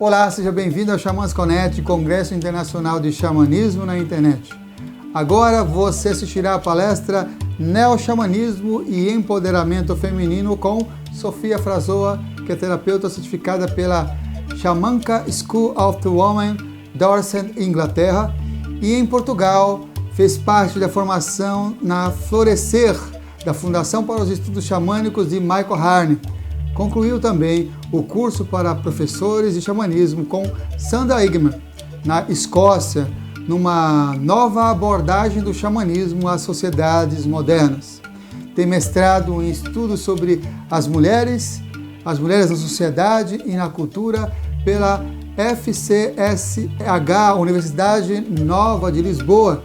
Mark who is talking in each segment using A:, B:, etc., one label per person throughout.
A: Olá, seja bem-vindo ao Xamãs Connect, Congresso Internacional de Xamanismo na Internet. Agora você assistirá a palestra Neo-Xamanismo e Empoderamento Feminino com Sofia Frazoa, que é terapeuta certificada pela Xamanca School of the Woman, Dorset, Inglaterra, e em Portugal fez parte da formação na Florescer, da Fundação para os Estudos Xamânicos de Michael Harney. Concluiu também o curso para professores de xamanismo com Sandra Igman, na Escócia, numa nova abordagem do xamanismo às sociedades modernas. Tem mestrado em estudos sobre as mulheres na sociedade e na cultura pela FCSH, Universidade Nova de Lisboa.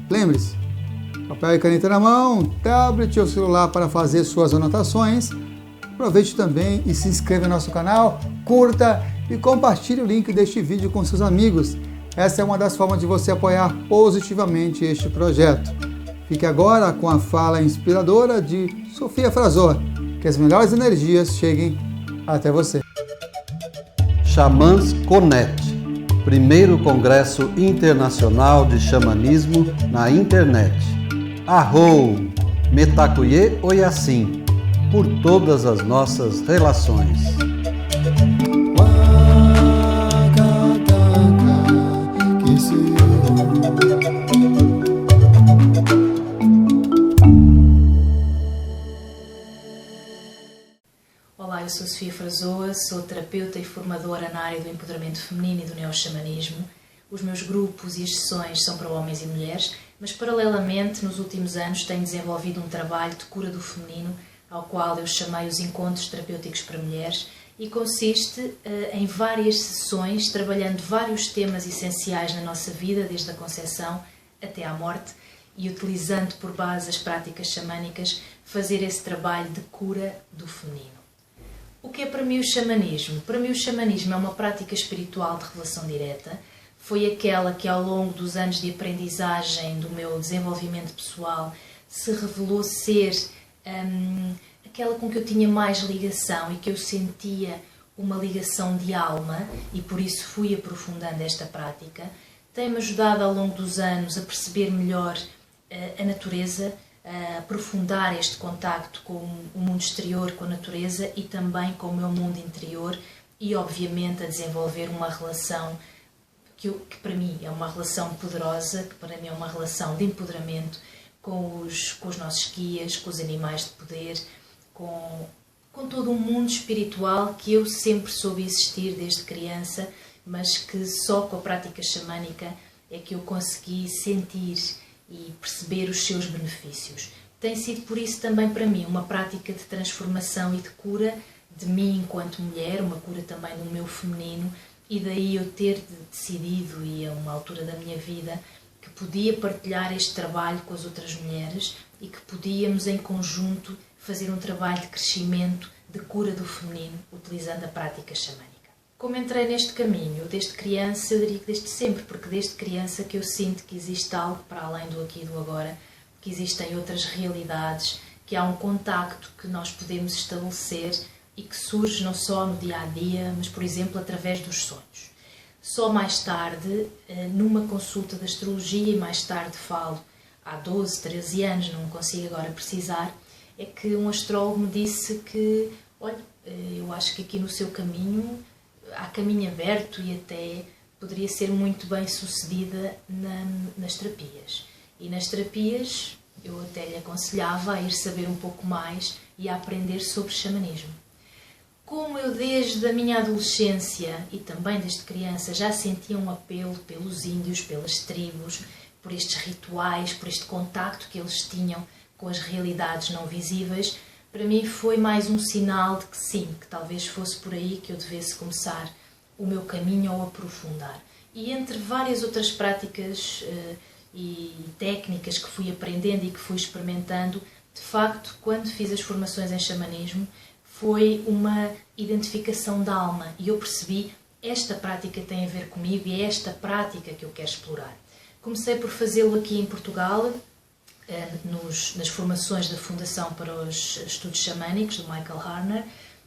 A: Lembre-se, papel e caneta na mão, tablet ou celular para fazer suas anotações. Aproveite também e se inscreva no nosso canal, curta e compartilhe o link deste vídeo com seus amigos. Essa é uma das formas de você apoiar positivamente este projeto. Fique agora com a fala inspiradora de Sofia Frazoa. Que as melhores energias cheguem até você.
B: Xamãs Connect, primeiro Congresso Internacional de Xamanismo na Internet. Arrou, Metacuye Oyassim, por todas as nossas relações.
C: Olá, eu sou Sofia Frazoa, sou terapeuta e formadora na área do empoderamento feminino e do neo-xamanismo. Os meus grupos e as sessões são para homens e mulheres, mas paralelamente, nos últimos anos, tenho desenvolvido um trabalho de cura do feminino, ao qual eu chamei os Encontros Terapêuticos para Mulheres, e consiste em várias sessões, trabalhando vários temas essenciais na nossa vida, desde a concepção até à morte, e utilizando por base as práticas xamânicas, fazer esse trabalho de cura do feminino. O que é para mim o xamanismo? Para mim o xamanismo é uma prática espiritual de revelação direta. Foi aquela que ao longo dos anos de aprendizagem do meu desenvolvimento pessoal se revelou ser aquela com que eu tinha mais ligação e que eu sentia uma ligação de alma, e por isso fui aprofundando esta prática. Tem-me ajudado ao longo dos anos a perceber melhor a natureza, a aprofundar este contacto com o mundo exterior, com a natureza e também com o meu mundo interior, e obviamente a desenvolver uma relação que para mim é uma relação poderosa, que para mim é uma relação de empoderamento com os nossos guias, com os animais de poder, com todo um mundo espiritual que eu sempre soube existir desde criança, mas que só com a prática xamânica é que eu consegui sentir e perceber os seus benefícios. Tem sido por isso também para mim uma prática de transformação e de cura de mim enquanto mulher, uma cura também do meu feminino, e daí eu ter decidido, e a uma altura da minha vida, que podia partilhar este trabalho com as outras mulheres e que podíamos em conjunto fazer um trabalho de crescimento, de cura do feminino, utilizando a prática xamânica. Como entrei neste caminho? Desde criança, eu diria que desde sempre, porque desde criança que eu sinto que existe algo para além do aqui e do agora, que existem outras realidades, que há um contacto que nós podemos estabelecer e que surge não só no dia-a-dia, mas, por exemplo, através dos sonhos. Só mais tarde, numa consulta de astrologia, e mais tarde falo há 12, 13 anos, não consigo agora precisar, é que um astrólogo me disse que, olha, eu acho que aqui no seu caminho há caminho aberto e até poderia ser muito bem sucedida nas terapias. E nas terapias eu até lhe aconselhava a ir saber um pouco mais e a aprender sobre xamanismo. Como eu desde a minha adolescência e também desde criança já sentia um apelo pelos índios, pelas tribos, por estes rituais, por este contacto que eles tinham com as realidades não visíveis, para mim foi mais um sinal de que sim, que talvez fosse por aí que eu devesse começar o meu caminho ou aprofundar. E entre várias outras práticas e técnicas que fui aprendendo e que fui experimentando, de facto, quando fiz as formações em xamanismo, foi uma identificação da alma, e eu percebi, esta prática tem a ver comigo e é esta prática que eu quero explorar. Comecei por fazê-lo aqui em Portugal, nas formações da Fundação para os Estudos Xamânicos, do Michael Harney,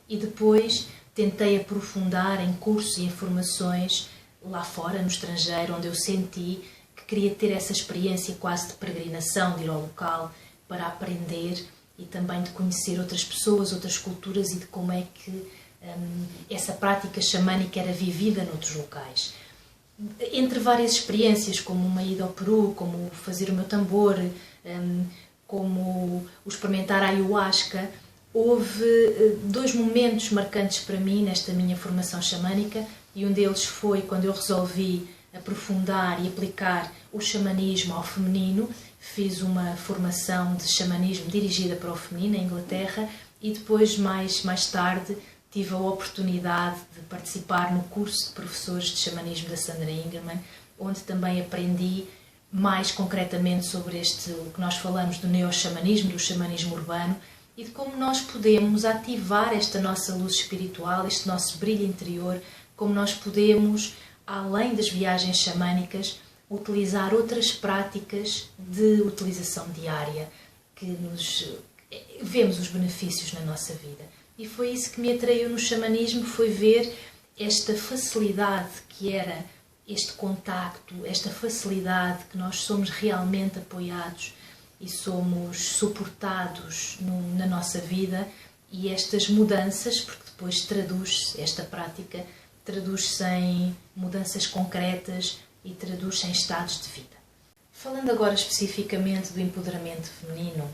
C: e depois tentei aprofundar em cursos e em formações lá fora, no estrangeiro, onde eu senti que queria ter essa experiência quase de peregrinação, de ir ao local para aprender e também de conhecer outras pessoas, outras culturas e de como é que essa prática xamânica era vivida noutros locais. Entre várias experiências, como uma ida ao Peru, como fazer o meu tambor, como o experimentar a ayahuasca, houve 2 momentos marcantes para mim nesta minha formação xamânica, e um deles foi quando eu resolvi aprofundar e aplicar o xamanismo ao feminino. Fiz uma formação de xamanismo dirigida para o feminino em Inglaterra e depois, mais tarde, tive a oportunidade de participar no curso de professores de xamanismo da Sandra Ingerman, onde também aprendi mais concretamente sobre o que nós falamos do neoxamanismo, do xamanismo urbano, e de como nós podemos ativar esta nossa luz espiritual, este nosso brilho interior, como nós podemos, além das viagens xamânicas, utilizar outras práticas de utilização diária, que vemos os benefícios na nossa vida. E foi isso que me atraiu no xamanismo, foi ver esta facilidade que era este contacto, esta facilidade que nós somos realmente apoiados e somos suportados na nossa vida, e estas mudanças, porque depois esta prática traduz-se em mudanças concretas e traduz-se em estados de vida. Falando agora especificamente do empoderamento feminino,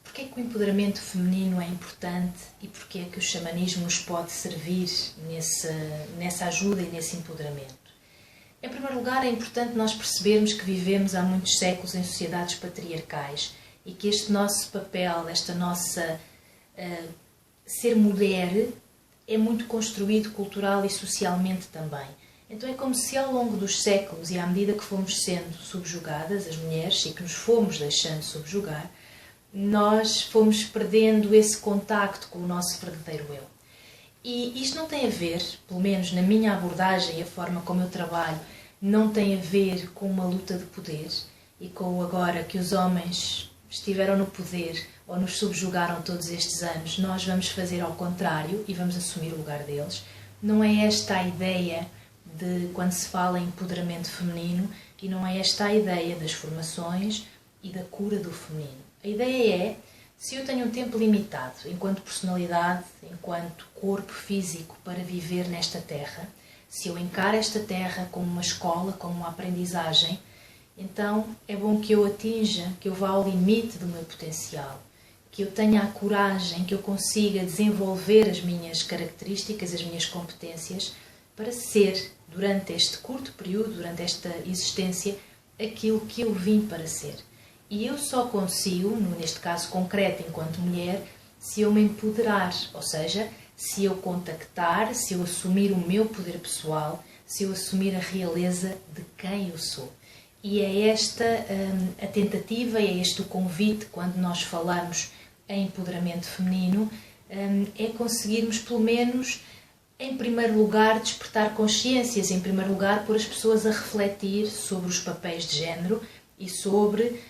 C: porque é que o empoderamento feminino é importante e porque é que o xamanismo nos pode servir nessa ajuda e nesse empoderamento? Em primeiro lugar, é importante nós percebermos que vivemos há muitos séculos em sociedades patriarcais e que este nosso papel, esta nossa ser mulher, é muito construído cultural e socialmente também. Então é como se ao longo dos séculos e à medida que fomos sendo subjugadas, as mulheres, e que nos fomos deixando subjugar, nós fomos perdendo esse contacto com o nosso verdadeiro eu. E isto não tem a ver, pelo menos na minha abordagem e a forma como eu trabalho, não tem a ver com uma luta de poder e com agora que os homens estiveram no poder ou nos subjugaram todos estes anos, nós vamos fazer ao contrário e vamos assumir o lugar deles. Não é esta a ideia de quando se fala em empoderamento feminino, e não é esta a ideia das formações e da cura do feminino. A ideia é, se eu tenho um tempo limitado, enquanto personalidade, enquanto corpo físico, para viver nesta terra, se eu encaro esta terra como uma escola, como uma aprendizagem, então é bom que eu atinja, que eu vá ao limite do meu potencial, que eu tenha a coragem, que eu consiga desenvolver as minhas características, as minhas competências, para ser, durante este curto período, durante esta existência, aquilo que eu vim para ser. E eu só consigo, neste caso concreto, enquanto mulher, se eu me empoderar, ou seja, se eu contactar, se eu assumir o meu poder pessoal, se eu assumir a realeza de quem eu sou. E é esta a tentativa, é este o convite, quando nós falamos em empoderamento feminino, é conseguirmos, pelo menos, em primeiro lugar, despertar consciências, em primeiro lugar, pôr as pessoas a refletir sobre os papéis de género e sobre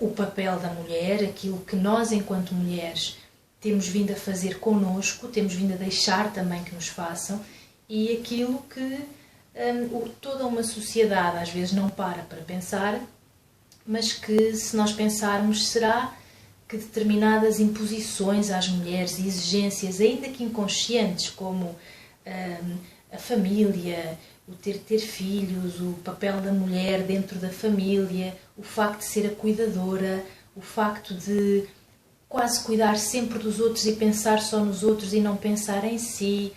C: o papel da mulher, aquilo que nós, enquanto mulheres, temos vindo a fazer connosco, temos vindo a deixar também que nos façam, e aquilo que toda uma sociedade às vezes não para pensar, mas que, se nós pensarmos, será que determinadas imposições às mulheres e exigências, ainda que inconscientes, como a família, o ter filhos, o papel da mulher dentro da família, o facto de ser a cuidadora, o facto de quase cuidar sempre dos outros e pensar só nos outros e não pensar em si.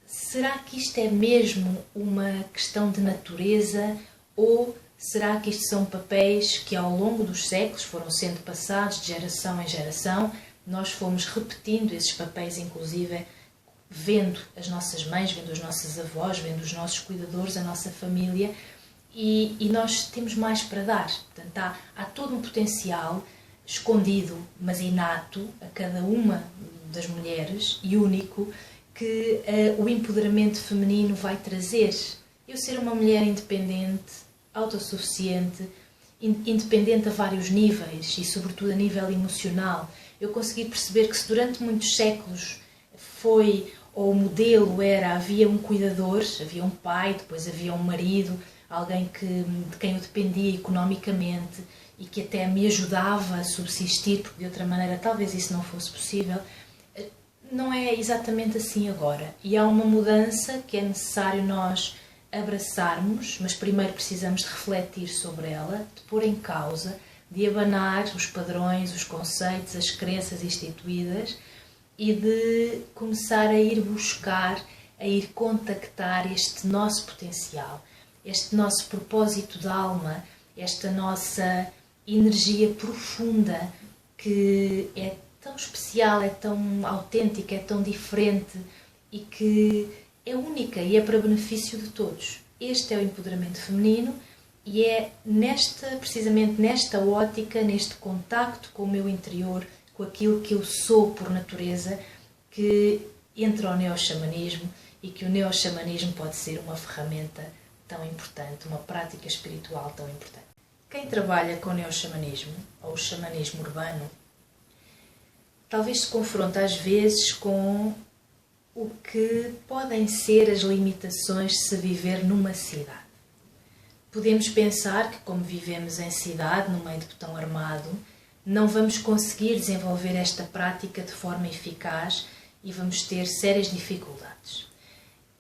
C: Será que isto é mesmo uma questão de natureza, ou será que isto são papéis que ao longo dos séculos foram sendo passados de geração em geração? Nós fomos repetindo esses papéis, inclusive vendo as nossas mães, vendo as nossas avós, vendo os nossos cuidadores, a nossa família, e nós temos mais para dar. Portanto, há todo um potencial escondido, mas inato, a cada uma das mulheres, e único, que o empoderamento feminino vai trazer. Eu ser uma mulher independente, autossuficiente, independente a vários níveis e sobretudo a nível emocional, eu consegui perceber que se durante muitos séculos foi ou o modelo era, havia um cuidador, havia um pai, depois havia um marido, alguém de quem eu dependia economicamente e que até me ajudava a subsistir, porque de outra maneira talvez isso não fosse possível. Não é exatamente assim agora. E há uma mudança que é necessário nós abraçarmos, mas primeiro precisamos de refletir sobre ela, de pôr em causa, de abanar os padrões, os conceitos, as crenças instituídas e de começar a ir buscar, a ir contactar este nosso potencial, este nosso propósito de alma, esta nossa energia profunda que é tão especial, é tão autêntica, é tão diferente e que é única e é para benefício de todos. Este é o empoderamento feminino e é precisamente nesta ótica, neste contacto com o meu interior, com aquilo que eu sou por natureza, que entra o neoxamanismo e que o neoxamanismo pode ser uma ferramenta tão importante, uma prática espiritual tão importante. Quem trabalha com o neoxamanismo, ou o xamanismo urbano, talvez se confronte às vezes com o que podem ser as limitações de se viver numa cidade. Podemos pensar que, como vivemos em cidade, no meio de botão armado, não vamos conseguir desenvolver esta prática de forma eficaz e vamos ter sérias dificuldades.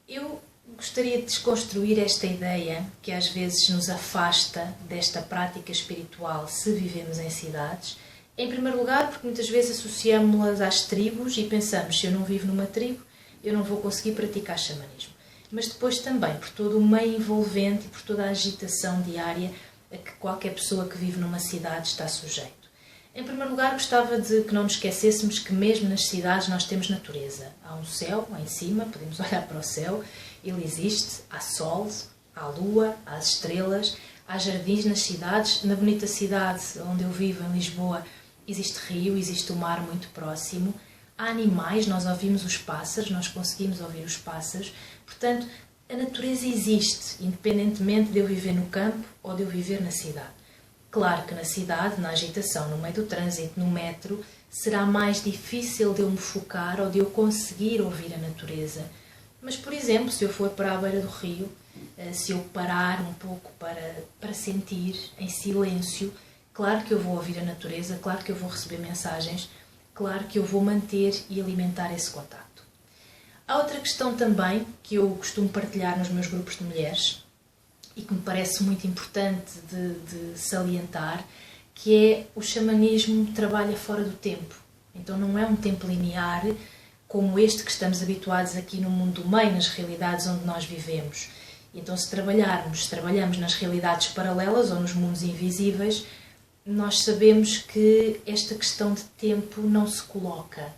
C: Eu gostaria de desconstruir esta ideia que às vezes nos afasta desta prática espiritual se vivemos em cidades. Em primeiro lugar, porque muitas vezes associamos-las às tribos e pensamos, se eu não vivo numa tribo, eu não vou conseguir praticar xamanismo. Mas depois também por todo o meio envolvente e por toda a agitação diária a que qualquer pessoa que vive numa cidade está sujeito. Em primeiro lugar, gostava de que não nos esquecêssemos que mesmo nas cidades nós temos natureza. Há um céu lá em cima, podemos olhar para o céu, ele existe, há sol, há lua, há as estrelas, há jardins nas cidades. Na bonita cidade onde eu vivo, em Lisboa, existe rio, existe o mar muito próximo. Há animais, nós ouvimos os pássaros, nós conseguimos ouvir os pássaros. Portanto, a natureza existe, independentemente de eu viver no campo ou de eu viver na cidade. Claro que na cidade, na agitação, no meio do trânsito, no metro, será mais difícil de eu me focar ou de eu conseguir ouvir a natureza. Mas, por exemplo, se eu for para a beira do rio, se eu parar um pouco para sentir em silêncio, claro que eu vou ouvir a natureza, claro que eu vou receber mensagens, claro que eu vou manter e alimentar esse contacto. Há outra questão também que eu costumo partilhar nos meus grupos de mulheres e que me parece muito importante de salientar, que é o xamanismo trabalha fora do tempo. Então não é um tempo linear como este que estamos habituados aqui no mundo do meio, nas realidades onde nós vivemos. Então se trabalhamos nas realidades paralelas ou nos mundos invisíveis, nós sabemos que esta questão de tempo não se coloca.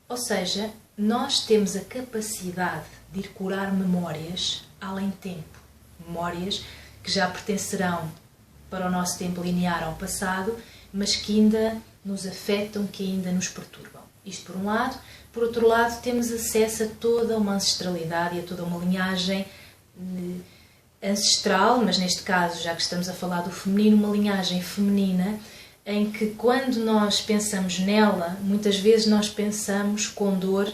C: Ou seja, nós temos a capacidade de ir curar memórias além tempo. Memórias que já pertencerão para o nosso tempo linear ao passado, mas que ainda nos afetam, que ainda nos perturbam. Isto por um lado. Por outro lado, temos acesso a toda uma ancestralidade e a toda uma linhagem ancestral, mas neste caso, já que estamos a falar do feminino, uma linhagem feminina em que quando nós pensamos nela, muitas vezes nós pensamos com dor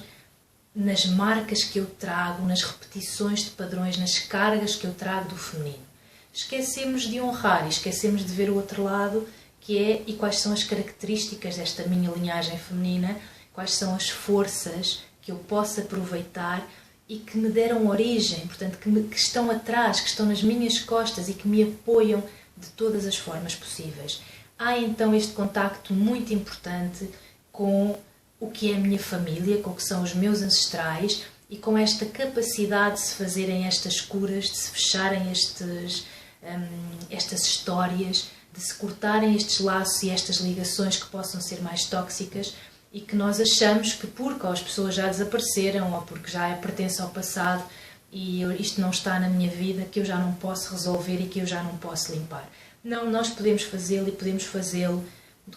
C: nas marcas que eu trago, nas repetições de padrões, nas cargas que eu trago do feminino. Esquecemos de honrar e esquecemos de ver o outro lado, que é e quais são as características desta minha linhagem feminina, quais são as forças que eu posso aproveitar e que me deram origem, portanto, que estão atrás, que estão nas minhas costas e que me apoiam de todas as formas possíveis. Há então este contacto muito importante com o que é a minha família, com o que são os meus ancestrais e com esta capacidade de se fazerem estas curas, de se fecharem estas histórias, de se cortarem estes laços e estas ligações que possam ser mais tóxicas e que nós achamos que porque as pessoas já desapareceram ou porque já pertence ao passado e isto não está na minha vida, que eu já não posso resolver e que eu já não posso limpar. Não, nós podemos fazê-lo e podemos fazê-lo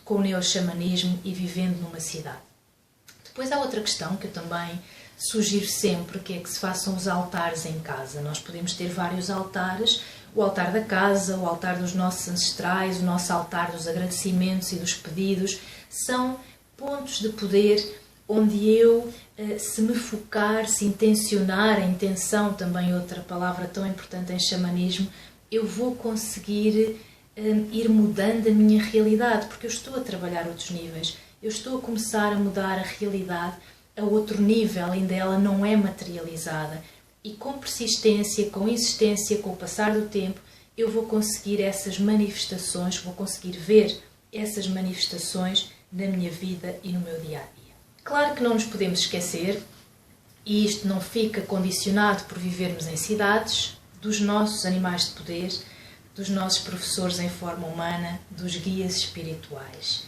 C: com o neoxamanismo e vivendo numa cidade. Depois há outra questão que eu também sugiro sempre, que é que se façam os altares em casa. Nós podemos ter vários altares, o altar da casa, o altar dos nossos ancestrais, o nosso altar dos agradecimentos e dos pedidos, são pontos de poder onde eu, se me focar, se intencionar, a intenção também outra palavra tão importante em xamanismo, eu vou conseguir ir mudando a minha realidade, porque eu estou a trabalhar outros níveis, eu estou a começar a mudar a realidade a outro nível, ainda ela não é materializada. E com persistência, com insistência, com o passar do tempo, eu vou conseguir essas manifestações, vou conseguir ver essas manifestações na minha vida e no meu dia-a-dia. Claro que não nos podemos esquecer, e isto não fica condicionado por vivermos em cidades, dos nossos animais de poder, dos nossos professores em forma humana, dos guias espirituais.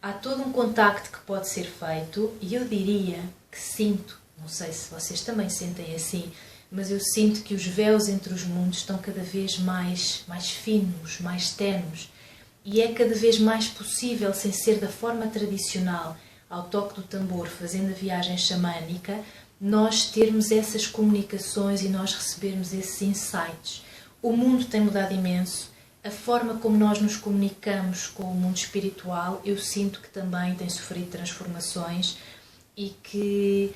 C: Há todo um contacto que pode ser feito, e eu diria que sinto, não sei se vocês também sentem assim, mas eu sinto que os véus entre os mundos estão cada vez mais finos, mais tenues, e é cada vez mais possível, sem ser da forma tradicional, ao toque do tambor, fazendo a viagem xamânica, nós termos essas comunicações e nós recebermos esses insights. O mundo tem mudado imenso, a forma como nós nos comunicamos com o mundo espiritual, eu sinto que também tem sofrido transformações e que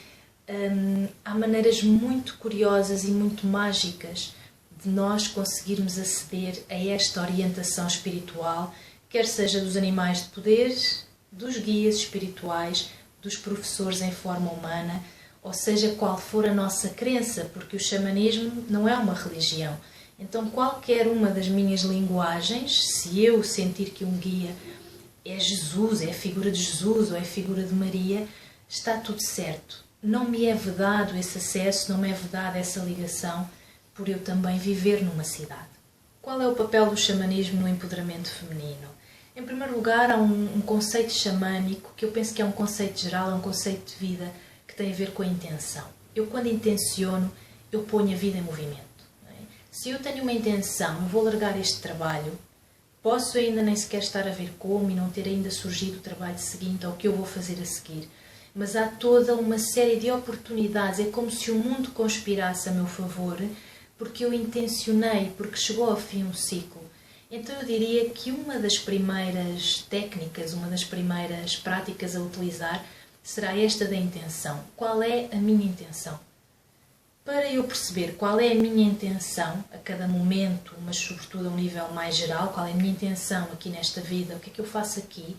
C: há maneiras muito curiosas e muito mágicas de nós conseguirmos aceder a esta orientação espiritual, quer seja dos animais de poder, dos guias espirituais, dos professores em forma humana, ou seja, qual for a nossa crença, porque o xamanismo não é uma religião. Então, qualquer uma das minhas linguagens, se eu sentir que um guia é Jesus, é a figura de Jesus ou é a figura de Maria, está tudo certo. Não me é vedado esse acesso, não me é vedada essa ligação, por eu também viver numa cidade. Qual é o papel do xamanismo no empoderamento feminino? Em primeiro lugar, há um conceito xamânico, que eu penso que é um conceito geral, é um conceito de vida, que tem a ver com a intenção. Eu, quando intenciono, eu ponho a vida em movimento. Não é? Se eu tenho uma intenção, eu vou largar este trabalho, posso ainda nem sequer estar a ver como e não ter ainda surgido o trabalho seguinte ou o que eu vou fazer a seguir. Mas há toda uma série de oportunidades, é como se o mundo conspirasse a meu favor, porque eu intencionei, porque chegou ao fim um ciclo. Então eu diria que uma das primeiras técnicas, uma das primeiras práticas a utilizar será esta da intenção. Qual é a minha intenção? Para eu perceber qual é a minha intenção a cada momento, mas sobretudo a um nível mais geral, qual é a minha intenção aqui nesta vida, o que é que eu faço aqui,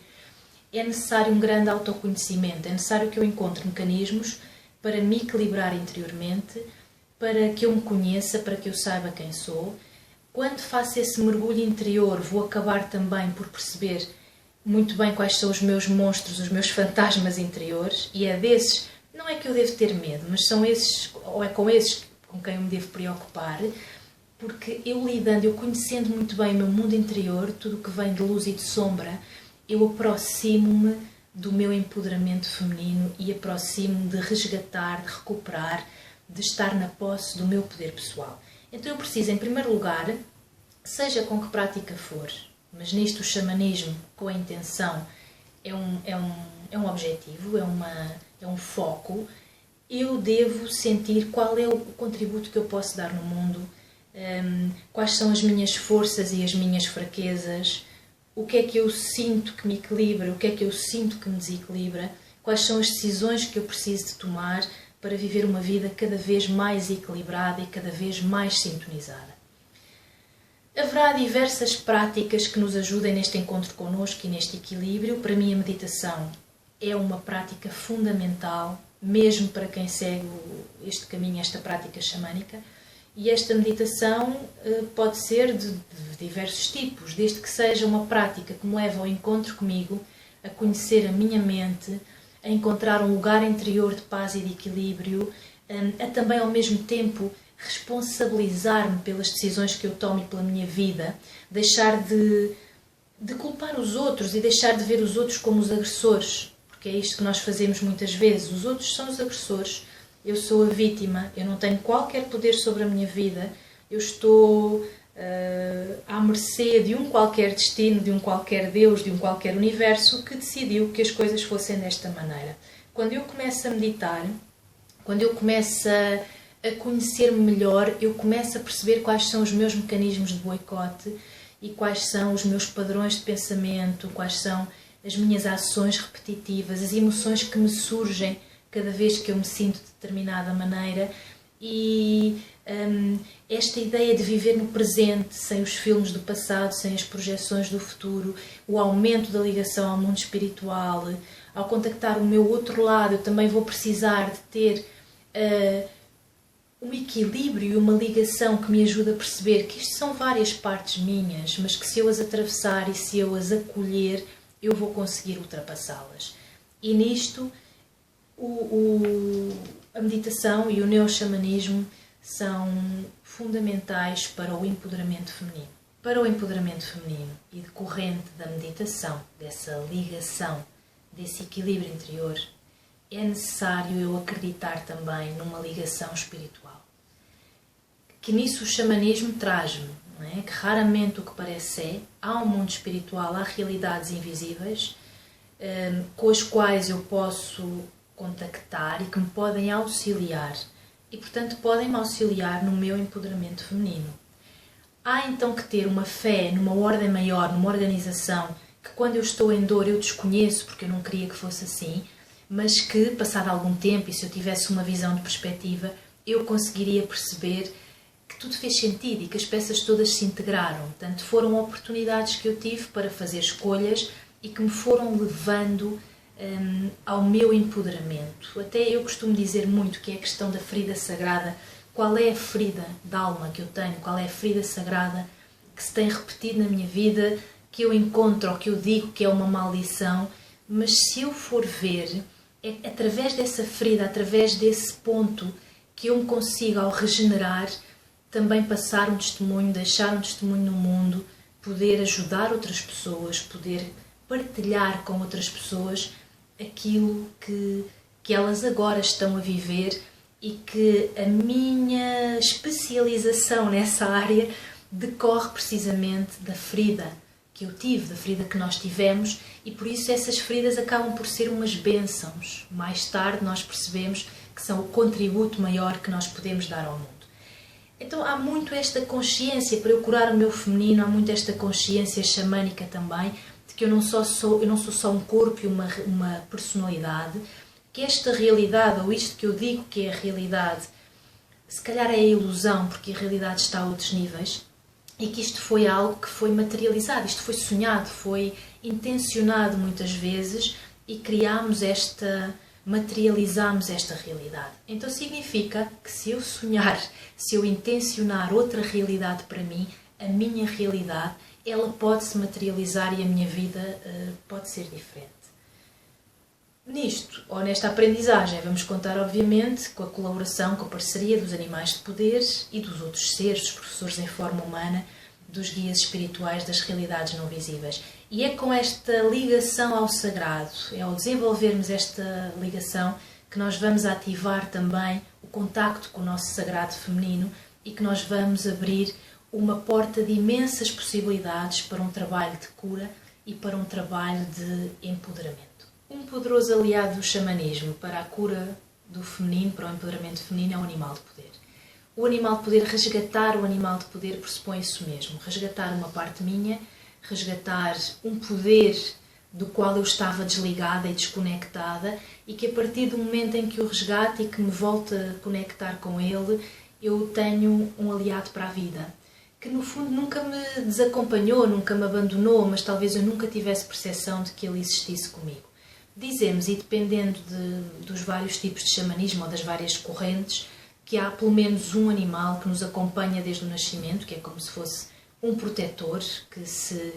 C: é necessário um grande autoconhecimento, é necessário que eu encontre mecanismos para me equilibrar interiormente, para que eu me conheça, para que eu saiba quem sou. Quando faço esse mergulho interior, vou acabar também por perceber muito bem quais são os meus monstros, os meus fantasmas interiores, e é desses, não é que eu devo ter medo, mas são esses, ou é com esses com quem eu me devo preocupar, porque eu lidando, eu conhecendo muito bem o meu mundo interior, tudo o que vem de luz e de sombra, eu aproximo-me do meu empoderamento feminino e aproximo-me de resgatar, de recuperar, de estar na posse do meu poder pessoal. Então eu preciso, em primeiro lugar, seja com que prática for, mas nisto o xamanismo, com a intenção, é um objetivo, é um foco, eu devo sentir qual é o contributo que eu posso dar no mundo, quais são as minhas forças e as minhas fraquezas, o que é que eu sinto que me equilibra, o que é que eu sinto que me desequilibra, quais são as decisões que eu preciso de tomar para viver uma vida cada vez mais equilibrada e cada vez mais sintonizada. Haverá diversas práticas que nos ajudem neste encontro connosco e neste equilíbrio. Para mim, a meditação é uma prática fundamental, mesmo para quem segue este caminho, esta prática xamânica. E esta meditação pode ser de diversos tipos, desde que seja uma prática que me leva ao encontro comigo, a conhecer a minha mente, a encontrar um lugar interior de paz e de equilíbrio, a também ao mesmo tempo responsabilizar-me pelas decisões que eu tomo e pela minha vida, deixar de culpar os outros e deixar de ver os outros como os agressores, porque é isto que nós fazemos muitas vezes. Os outros são os agressores, eu sou a vítima, eu não tenho qualquer poder sobre a minha vida, eu estou à mercê de um qualquer destino, de um qualquer Deus, de um qualquer universo que decidiu que as coisas fossem desta maneira. Quando eu começo a meditar, quando eu começo a conhecer-me melhor, eu começo a perceber quais são os meus mecanismos de boicote e quais são os meus padrões de pensamento, quais são as minhas ações repetitivas, as emoções que me surgem cada vez que eu me sinto de determinada maneira, e esta ideia de viver no presente, sem os filmes do passado, sem as projeções do futuro, o aumento da ligação ao mundo espiritual. Ao contactar o meu outro lado, eu também vou precisar de ter um equilíbrio e uma ligação que me ajuda a perceber que isto são várias partes minhas, mas que se eu as atravessar e se eu as acolher, eu vou conseguir ultrapassá-las. E nisto, a meditação e o neo-xamanismo são fundamentais para o empoderamento feminino. Para o empoderamento feminino e decorrente da meditação, dessa ligação, desse equilíbrio interior, é necessário eu acreditar também numa ligação espiritual. Que nisso o xamanismo traz-me, não é? Que raramente o que parece é, há um mundo espiritual, há realidades invisíveis com as quais eu posso contactar e que me podem auxiliar e, portanto, podem-me auxiliar no meu empoderamento feminino. Há então que ter uma fé numa ordem maior, numa organização que quando eu estou em dor eu desconheço porque eu não queria que fosse assim, mas que, passado algum tempo, e se eu tivesse uma visão de perspectiva, eu conseguiria perceber que tudo fez sentido e que as peças todas se integraram. Portanto, foram oportunidades que eu tive para fazer escolhas e que me foram levando ao meu empoderamento. Até eu costumo dizer muito que é a questão da ferida sagrada. Qual é a ferida da alma que eu tenho? Qual é a ferida sagrada que se tem repetido na minha vida, que eu encontro ou que eu digo que é uma maldição? Mas se eu for ver, é através dessa ferida, através desse ponto, que eu me consigo, ao regenerar, também passar um testemunho, deixar um testemunho no mundo, poder ajudar outras pessoas, poder partilhar com outras pessoas aquilo que elas agora estão a viver, e que a minha especialização nessa área decorre precisamente da ferida que eu tive, da ferida que nós tivemos, e por isso essas feridas acabam por ser umas bênçãos. Mais tarde nós percebemos que são o contributo maior que nós podemos dar ao mundo. Então há muito esta consciência, para eu curar o meu feminino, há muito esta consciência xamânica também, de que eu não sou só um corpo e uma personalidade, que esta realidade, ou isto que eu digo que é a realidade, se calhar é a ilusão, porque a realidade está a outros níveis, e que isto foi algo que foi materializado, isto foi sonhado, foi intencionado muitas vezes, e materializamos esta realidade. Então significa que se eu sonhar, se eu intencionar outra realidade para mim, a minha realidade, ela pode se materializar e a minha vida pode ser diferente. Nisto, ou nesta aprendizagem, vamos contar obviamente com a colaboração, com a parceria dos animais de poder e dos outros seres, dos professores em forma humana, dos guias espirituais das realidades não visíveis. E é com esta ligação ao sagrado, é ao desenvolvermos esta ligação, que nós vamos ativar também o contacto com o nosso sagrado feminino e que nós vamos abrir uma porta de imensas possibilidades para um trabalho de cura e para um trabalho de empoderamento. Um poderoso aliado do xamanismo para a cura do feminino, para o empoderamento feminino, é o animal de poder. O animal de poder, resgatar o animal de poder, pressupõe isso mesmo. Resgatar uma parte minha, resgatar um poder do qual eu estava desligada e desconectada, e que a partir do momento em que o resgate e que me volto a conectar com ele, eu tenho um aliado para a vida, que no fundo nunca me desacompanhou, nunca me abandonou, mas talvez eu nunca tivesse percepção de que ele existisse comigo. Dizemos, e dependendo dos vários tipos de xamanismo ou das várias correntes, que há pelo menos um animal que nos acompanha desde o nascimento, que é como se fosse um protetor, que se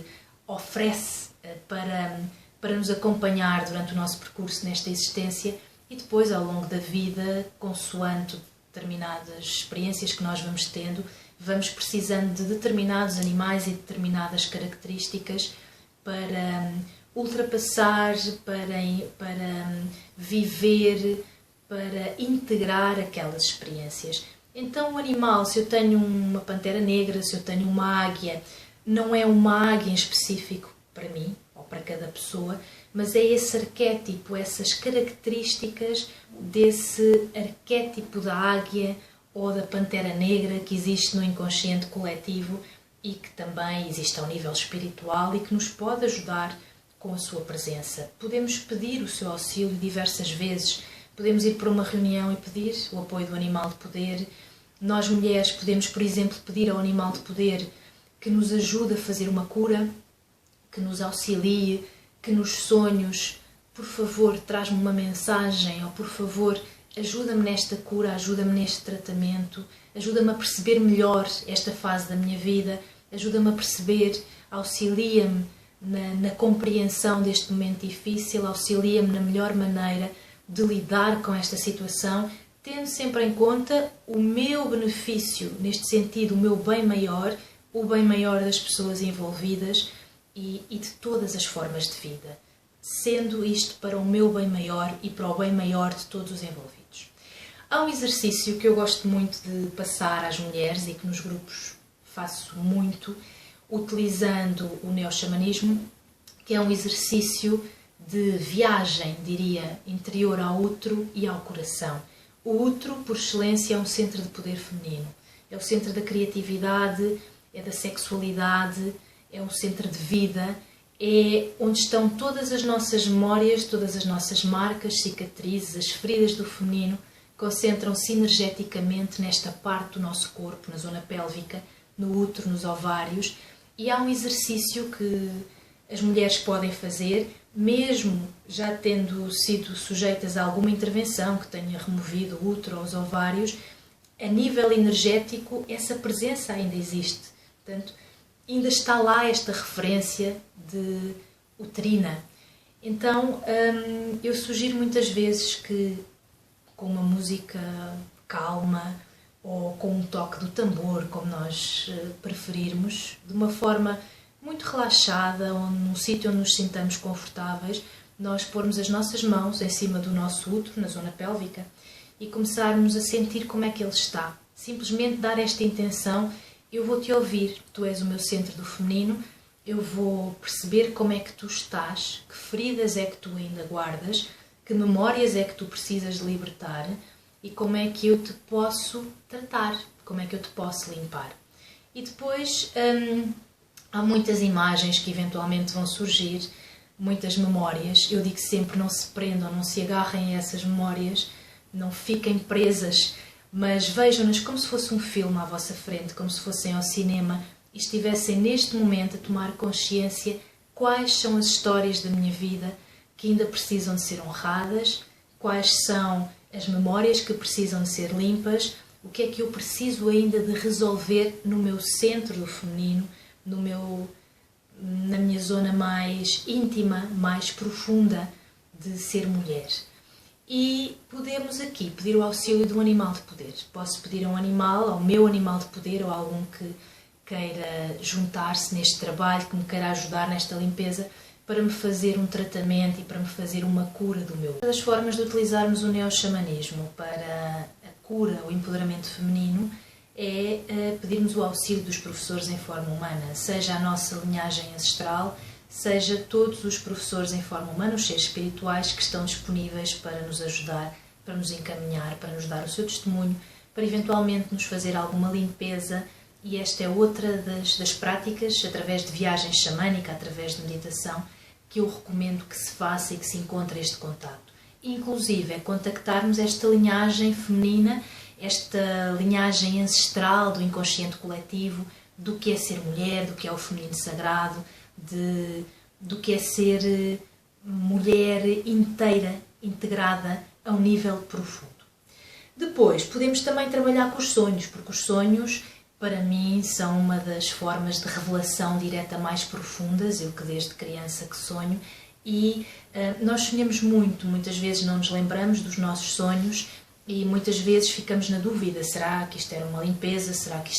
C: oferece para nos acompanhar durante o nosso percurso nesta existência, e depois, ao longo da vida, consoante determinadas experiências que nós vamos tendo, vamos precisando de determinados animais e determinadas características para ultrapassar, para viver, para integrar aquelas experiências. Então o animal, se eu tenho uma pantera negra, se eu tenho uma águia, não é uma águia em específico para mim, ou para cada pessoa, mas é esse arquétipo, essas características desse arquétipo da águia ou da pantera negra que existe no inconsciente coletivo e que também existe ao nível espiritual e que nos pode ajudar com a sua presença. Podemos pedir o seu auxílio diversas vezes. Podemos ir para uma reunião e pedir o apoio do animal de poder. Nós, mulheres, podemos, por exemplo, pedir ao animal de poder que nos ajude a fazer uma cura, que nos auxilie, que nos sonhos, por favor, traz-me uma mensagem, ou por favor, ajuda-me nesta cura, ajuda-me neste tratamento, ajuda-me a perceber melhor esta fase da minha vida, ajuda-me a perceber, auxilia-me na compreensão deste momento difícil, auxilia-me na melhor maneira de lidar com esta situação, tendo sempre em conta o meu benefício, neste sentido, o meu bem maior, o bem maior das pessoas envolvidas e de todas as formas de vida, sendo isto para o meu bem maior e para o bem maior de todos os envolvidos. Há um exercício que eu gosto muito de passar às mulheres e que nos grupos faço muito, utilizando o neoxamanismo, que é um exercício de viagem, diria, interior ao útero e ao coração. O útero, por excelência, é um centro de poder feminino. É o centro da criatividade, é da sexualidade, é um centro de vida, é onde estão todas as nossas memórias, todas as nossas marcas, cicatrizes, as feridas do feminino, concentram-se energeticamente nesta parte do nosso corpo, na zona pélvica, no útero, nos ovários, e há um exercício que as mulheres podem fazer, mesmo já tendo sido sujeitas a alguma intervenção que tenha removido o útero ou os ovários, a nível energético essa presença ainda existe. Portanto, ainda está lá esta referência de uterina. Então, eu sugiro muitas vezes que, com uma música calma ou com um toque do tambor, como nós preferirmos, de uma forma muito relaxada, ou num sítio onde nos sintamos confortáveis, nós pormos as nossas mãos em cima do nosso útero, na zona pélvica, e começarmos a sentir como é que ele está. Simplesmente dar esta intenção: eu vou te ouvir, tu és o meu centro do feminino, eu vou perceber como é que tu estás, que feridas é que tu ainda guardas, que memórias é que tu precisas de libertar e como é que eu te posso tratar, como é que eu te posso limpar. E depois há muitas imagens que eventualmente vão surgir, muitas memórias. Eu digo sempre: não se prendam, não se agarrem a essas memórias, não fiquem presas, mas vejam-nas como se fosse um filme à vossa frente, como se fossem ao cinema e estivessem neste momento a tomar consciência quais são as histórias da minha vida que ainda precisam de ser honradas, quais são as memórias que precisam de ser limpas, o que é que eu preciso ainda de resolver no meu centro do feminino, na minha zona mais íntima, mais profunda de ser mulher. E podemos aqui pedir o auxílio de um animal de poder. Posso pedir a um animal, ao meu animal de poder, ou a algum que queira juntar-se neste trabalho, que me queira ajudar nesta limpeza, para me fazer um tratamento e para me fazer uma cura do meu. Uma das formas de utilizarmos o neoxamanismo para a cura, o empoderamento feminino, é pedirmos o auxílio dos professores em forma humana, seja a nossa linhagem ancestral, seja todos os professores em forma humana, os seres espirituais que estão disponíveis para nos ajudar, para nos encaminhar, para nos dar o seu testemunho, para eventualmente nos fazer alguma limpeza. E esta é outra das práticas, através de viagem xamânica, através de meditação, que eu recomendo que se faça e que se encontre este contacto. Inclusive, é contactarmos esta linhagem feminina, esta linhagem ancestral do inconsciente coletivo, do que é ser mulher, do que é o feminino sagrado, do que é ser mulher inteira, integrada a um nível profundo. Depois, podemos também trabalhar com os sonhos, porque os sonhos, para mim, são uma das formas de revelação direta mais profundas, eu que desde criança que sonho, e nós sonhamos muito, muitas vezes não nos lembramos dos nossos sonhos e muitas vezes ficamos na dúvida: será que isto era uma limpeza, será que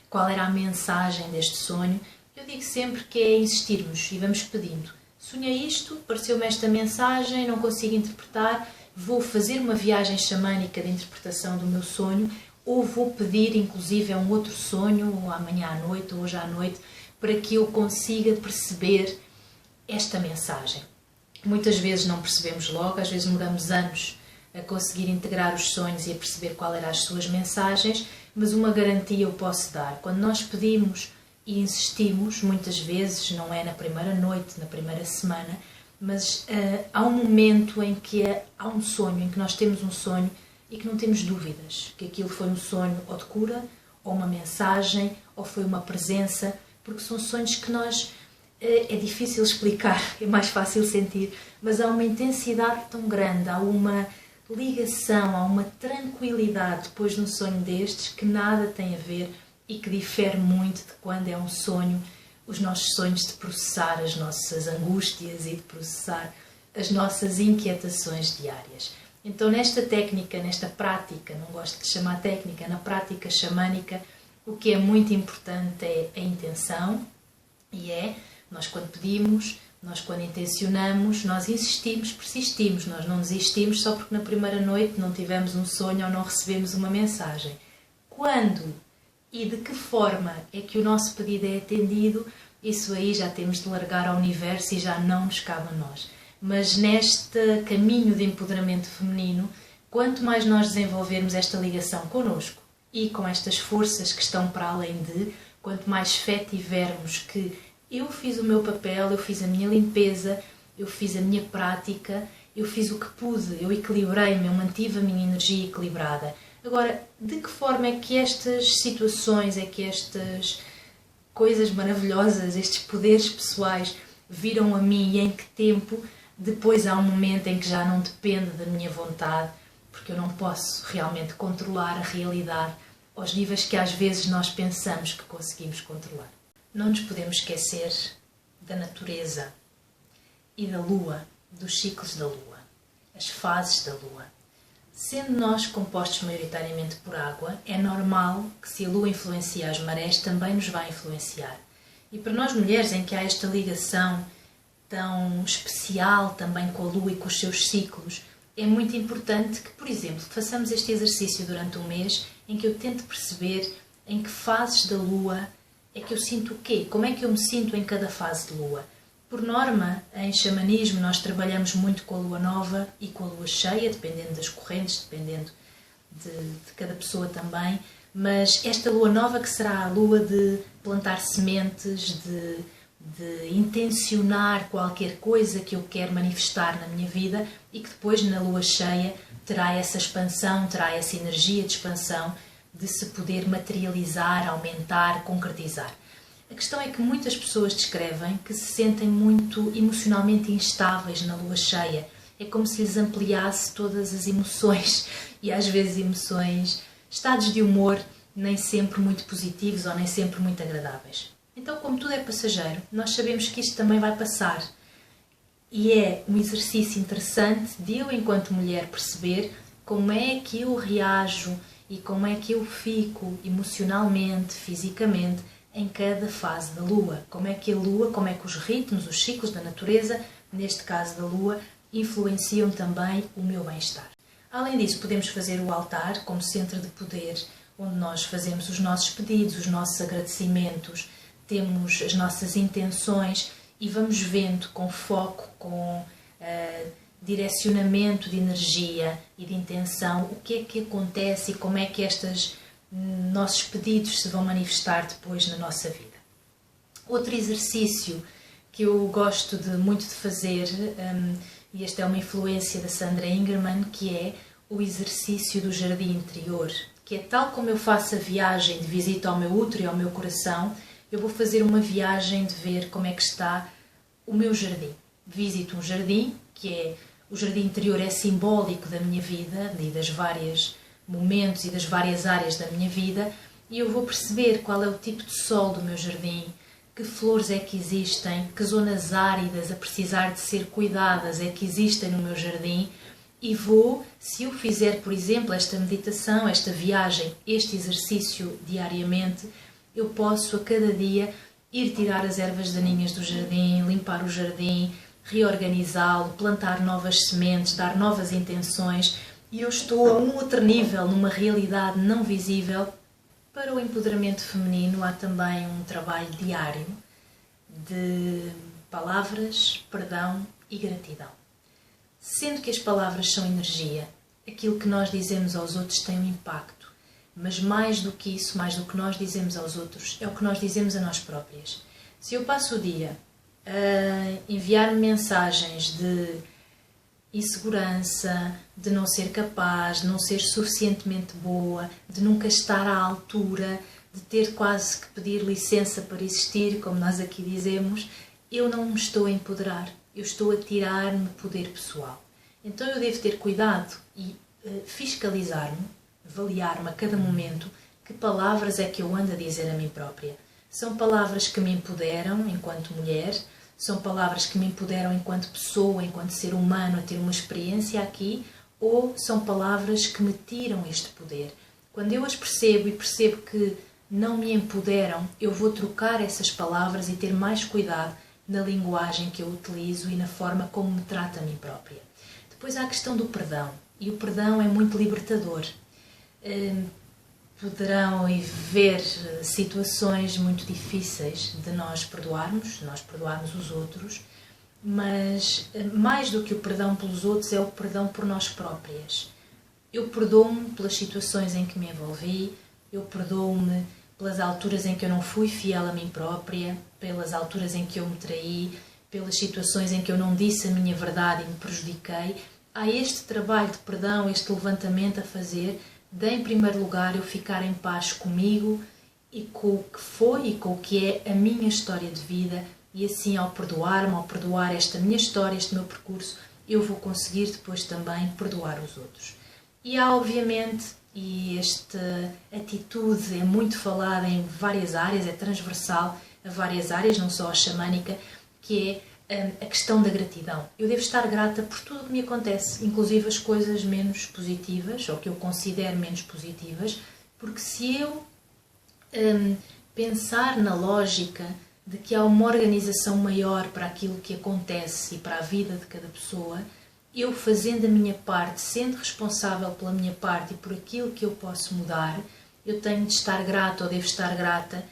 C: qual era a mensagem deste sonho? Eu digo sempre que é insistirmos e vamos pedindo: sonhei isto, pareceu-me esta mensagem, não consigo interpretar, vou fazer uma viagem xamânica de interpretação do meu sonho, ou vou pedir inclusive a um outro sonho, ou amanhã à noite, ou hoje à noite, para que eu consiga perceber esta mensagem. Muitas vezes não percebemos logo, às vezes demoramos anos a conseguir integrar os sonhos e a perceber qual eram as suas mensagens, mas uma garantia eu posso dar: quando nós pedimos e insistimos, muitas vezes, não é na primeira noite, na primeira semana, mas há um momento em que há um sonho, em que nós temos um sonho e que não temos dúvidas que aquilo foi um sonho ou de cura, ou uma mensagem, ou foi uma presença, porque são sonhos que nós... É difícil explicar, é mais fácil sentir, mas há uma intensidade tão grande, há uma ligação, há uma tranquilidade depois de um sonho destes que nada tem a ver e que difere muito de quando é um sonho, os nossos sonhos de processar as nossas angústias e de processar as nossas inquietações diárias. Então, nesta técnica, nesta prática, não gosto de chamar técnica, na prática xamânica, o que é muito importante é a intenção, e nós quando pedimos, nós quando intencionamos, nós insistimos, persistimos, nós não desistimos só porque na primeira noite não tivemos um sonho ou não recebemos uma mensagem. Quando e de que forma é que o nosso pedido é atendido, isso aí já temos de largar ao universo e já não nos cabe a nós. Mas neste caminho de empoderamento feminino, quanto mais nós desenvolvermos esta ligação connosco e com estas forças que estão para além de, quanto mais fé tivermos que eu fiz o meu papel, eu fiz a minha limpeza, eu fiz a minha prática, eu fiz o que pude, eu equilibrei-me, eu mantive a minha energia equilibrada. Agora, de que forma é que estas situações, é que estas coisas maravilhosas, estes poderes pessoais viram a mim e em que tempo? Depois há um momento em que já não depende da minha vontade, porque eu não posso realmente controlar a realidade aos níveis que às vezes nós pensamos que conseguimos controlar. Não nos podemos esquecer da natureza e da lua, dos ciclos da lua, as fases da lua. Sendo nós compostos maioritariamente por água, é normal que se a lua influencia as marés, também nos vai influenciar. E para nós mulheres, em que há esta ligação tão especial também com a lua e com os seus ciclos, é muito importante que, por exemplo, façamos este exercício durante um mês em que eu tente perceber em que fases da lua é que eu sinto o quê? Como é que eu me sinto em cada fase de lua? Por norma, em xamanismo, nós trabalhamos muito com a lua nova e com a lua cheia, dependendo das correntes, dependendo de cada pessoa também, mas esta lua nova que será a lua de plantar sementes, de intencionar qualquer coisa que eu quero manifestar na minha vida e que depois na lua cheia terá essa expansão, terá essa energia de expansão de se poder materializar, aumentar, concretizar. A questão é que muitas pessoas descrevem que se sentem muito emocionalmente instáveis na lua cheia. É como se lhes ampliasse todas as emoções e às vezes emoções, estados de humor nem sempre muito positivos ou nem sempre muito agradáveis. Então, como tudo é passageiro, nós sabemos que isto também vai passar. E é um exercício interessante de eu, enquanto mulher, perceber como é que eu reajo e como é que eu fico emocionalmente, fisicamente, em cada fase da lua. Como é que a lua, como é que os ritmos, os ciclos da natureza, neste caso da lua, influenciam também o meu bem-estar. Além disso, podemos fazer o altar como centro de poder, onde nós fazemos os nossos pedidos, os nossos agradecimentos, temos as nossas intenções e vamos vendo com foco, com direcionamento de energia e de intenção o que é que acontece e como é que estes nossos pedidos se vão manifestar depois na nossa vida. Outro exercício que eu gosto muito de fazer, e esta é uma influência da Sandra Ingerman, que é o exercício do jardim interior, que é tal como eu faço a viagem de visita ao meu útero e ao meu coração, eu vou fazer uma viagem de ver como é que está o meu jardim. Visito um jardim, que é o jardim interior, é simbólico da minha vida e das vários momentos e das várias áreas da minha vida, e eu vou perceber qual é o tipo de sol do meu jardim, que flores é que existem, que zonas áridas a precisar de ser cuidadas é que existem no meu jardim, e vou, se eu fizer, por exemplo, esta meditação, esta viagem, este exercício diariamente, eu posso a cada dia ir tirar as ervas daninhas do jardim, limpar o jardim, reorganizá-lo, plantar novas sementes, dar novas intenções, e eu estou a um outro nível, numa realidade não visível. Para o empoderamento feminino há também um trabalho diário de palavras, perdão e gratidão. Sendo que as palavras são energia, aquilo que nós dizemos aos outros tem um impacto. Mas mais do que isso, mais do que nós dizemos aos outros, é o que nós dizemos a nós próprias. Se eu passo o dia a enviar mensagens de insegurança, de não ser capaz, de não ser suficientemente boa, de nunca estar à altura, de ter quase que pedir licença para existir, como nós aqui dizemos, eu não me estou a empoderar, eu estou a tirar-me poder pessoal. Então eu devo ter cuidado e fiscalizar-me, avaliar-me a cada momento que palavras é que eu ando a dizer a mim própria. São palavras que me empoderam enquanto mulher, são palavras que me empoderam enquanto pessoa, enquanto ser humano, a ter uma experiência aqui, ou são palavras que me tiram este poder. Quando eu as percebo e percebo que não me empoderam, eu vou trocar essas palavras e ter mais cuidado na linguagem que eu utilizo e na forma como me trato a mim própria. Depois há a questão do perdão, e o perdão é muito libertador. Poderão haver situações muito difíceis de nós perdoarmos os outros, mas mais do que o perdão pelos outros é o perdão por nós próprias. Eu perdoo-me pelas situações em que me envolvi, eu perdoo-me pelas alturas em que eu não fui fiel a mim própria, pelas alturas em que eu me traí, pelas situações em que eu não disse a minha verdade e me prejudiquei. Há este trabalho de perdão, este levantamento a fazer, de, em primeiro lugar, eu ficar em paz comigo e com o que foi e com o que é a minha história de vida, e assim, ao perdoar-me, ao perdoar esta minha história, este meu percurso, eu vou conseguir depois também perdoar os outros. E há, obviamente, e esta atitude é muito falada em várias áreas, é transversal a várias áreas, não só a xamânica, que é a questão da gratidão. Eu devo estar grata por tudo o que me acontece, inclusive as coisas menos positivas, ou que eu considero menos positivas, porque se eu pensar na lógica de que há uma organização maior para aquilo que acontece e para a vida de cada pessoa, eu fazendo a minha parte, sendo responsável pela minha parte e por aquilo que eu posso mudar, eu tenho de estar grata ou devo estar grata.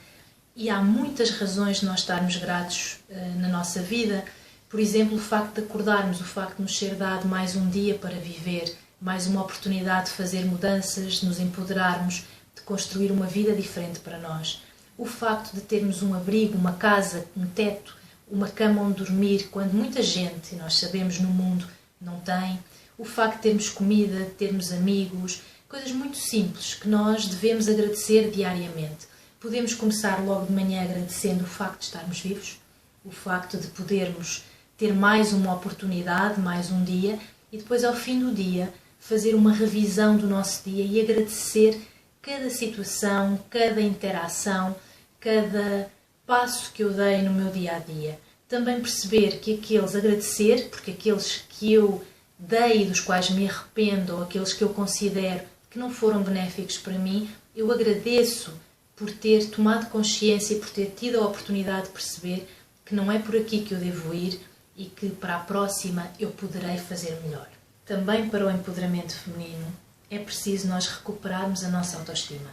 C: E há muitas razões de nós estarmos gratos na nossa vida. Por exemplo, o facto de acordarmos, o facto de nos ser dado mais um dia para viver, mais uma oportunidade de fazer mudanças, de nos empoderarmos, de construir uma vida diferente para nós. O facto de termos um abrigo, uma casa, um teto, uma cama onde dormir, quando muita gente, nós sabemos, no mundo não tem. O facto de termos comida, de termos amigos, coisas muito simples que nós devemos agradecer diariamente. Podemos começar logo de manhã agradecendo o facto de estarmos vivos, o facto de podermos ter mais uma oportunidade, mais um dia, e depois ao fim do dia fazer uma revisão do nosso dia e agradecer cada situação, cada interação, cada passo que eu dei no meu dia-a-dia. Também perceber que agradecer, porque aqueles que eu dei e dos quais me arrependo, ou aqueles que eu considero que não foram benéficos para mim, eu agradeço por ter tomado consciência e por ter tido a oportunidade de perceber que não é por aqui que eu devo ir e que para a próxima eu poderei fazer melhor. Também para o empoderamento feminino é preciso nós recuperarmos a nossa autoestima.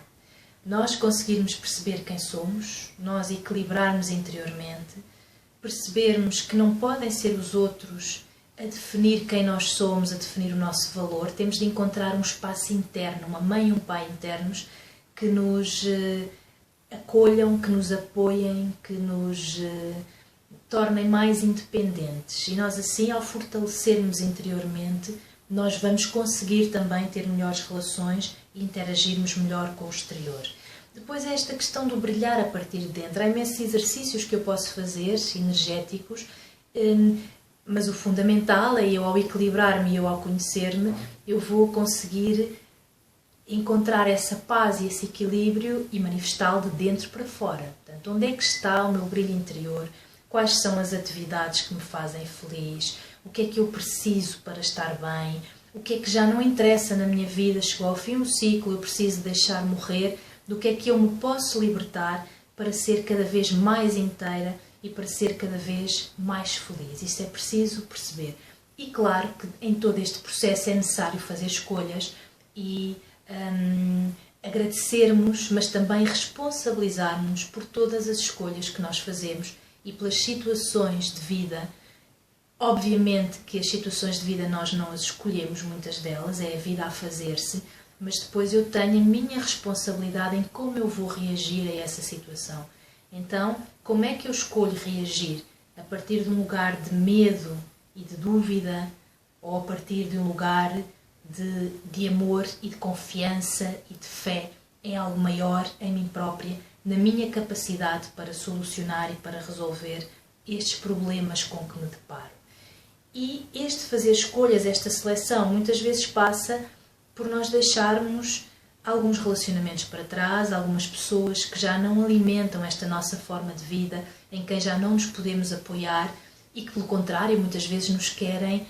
C: Nós conseguirmos perceber quem somos, nós equilibrarmos interiormente, percebermos que não podem ser os outros a definir quem nós somos, a definir o nosso valor. Temos de encontrar um espaço interno, uma mãe e um pai internos, que nos acolham, que nos apoiem, que nos tornem mais independentes. E nós assim, ao fortalecermos interiormente, nós vamos conseguir também ter melhores relações e interagirmos melhor com o exterior. Depois é esta questão do brilhar a partir de dentro. Há imensos exercícios que eu posso fazer, energéticos, mas o fundamental é eu, ao equilibrar-me e eu, ao conhecer-me, eu vou conseguir encontrar essa paz e esse equilíbrio e manifestá-lo de dentro para fora. Portanto, onde é que está o meu brilho interior? Quais são as atividades que me fazem feliz? O que é que eu preciso para estar bem? O que é que já não interessa na minha vida? Chegou ao fim do ciclo, eu preciso deixar morrer. Do que é que eu me posso libertar para ser cada vez mais inteira e para ser cada vez mais feliz? Isto é preciso perceber. E claro que em todo este processo é necessário fazer escolhas e agradecermos, mas também responsabilizarmos por todas as escolhas que nós fazemos e pelas situações de vida. Obviamente que as situações de vida nós não as escolhemos, muitas delas, é a vida a fazer-se, mas depois eu tenho a minha responsabilidade em como eu vou reagir a essa situação. Então, como é que eu escolho reagir? A partir de um lugar de medo e de dúvida, ou a partir de um lugar de amor e de confiança e de fé em algo maior, em mim própria, na minha capacidade para solucionar e para resolver estes problemas com que me deparo. E este fazer escolhas, esta seleção, muitas vezes passa por nós deixarmos alguns relacionamentos para trás, algumas pessoas que já não alimentam esta nossa forma de vida, em quem já não nos podemos apoiar e que, pelo contrário, muitas vezes nos querem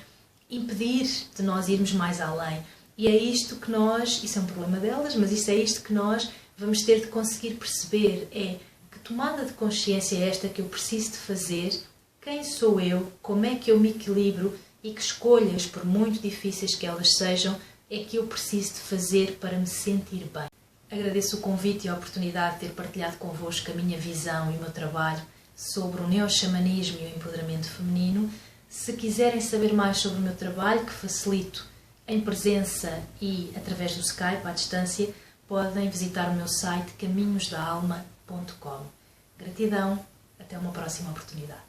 C: impedir de nós irmos mais além. E é isto que nós, isso é um problema delas, mas isso é isto que nós vamos ter de conseguir perceber, é que tomada de consciência é esta que eu preciso de fazer, quem sou eu, como é que eu me equilibro e que escolhas, por muito difíceis que elas sejam, é que eu preciso de fazer para me sentir bem. Agradeço o convite e a oportunidade de ter partilhado convosco a minha visão e o meu trabalho sobre o neoxamanismo e o empoderamento feminino. Se quiserem saber mais sobre o meu trabalho, que facilito em presença e através do Skype, à distância, podem visitar o meu site caminhosdaalma.com. Gratidão, até uma próxima oportunidade.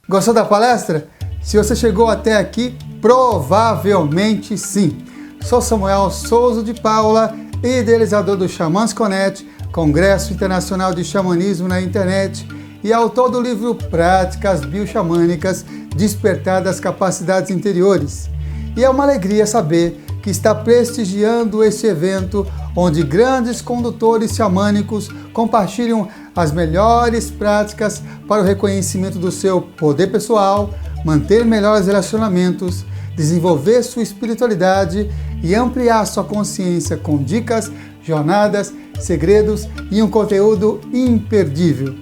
A: Gostou da palestra? Se você chegou até aqui, provavelmente sim. Sou Samuel Souza de Paula, idealizador do Xamãs Connect, Congresso Internacional de Xamanismo na Internet, e autor do livro Práticas Bioxamânicas, Despertar das Capacidades Interiores. E é uma alegria saber que está prestigiando este evento, onde grandes condutores xamânicos compartilham as melhores práticas para o reconhecimento do seu poder pessoal, manter melhores relacionamentos, desenvolver sua espiritualidade e ampliar sua consciência com dicas, jornadas, segredos e um conteúdo imperdível.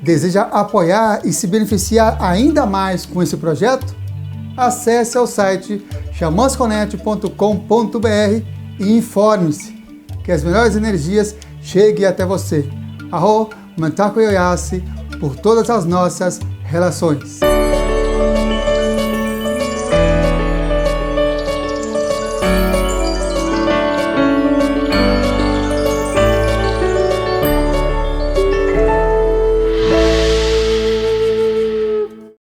A: Deseja apoiar e se beneficiar ainda mais com esse projeto? Acesse ao site xamansconnect.com.br e informe-se que as melhores energias cheguem até você. Arro, Mantaku Yoyasi, por todas as nossas relações.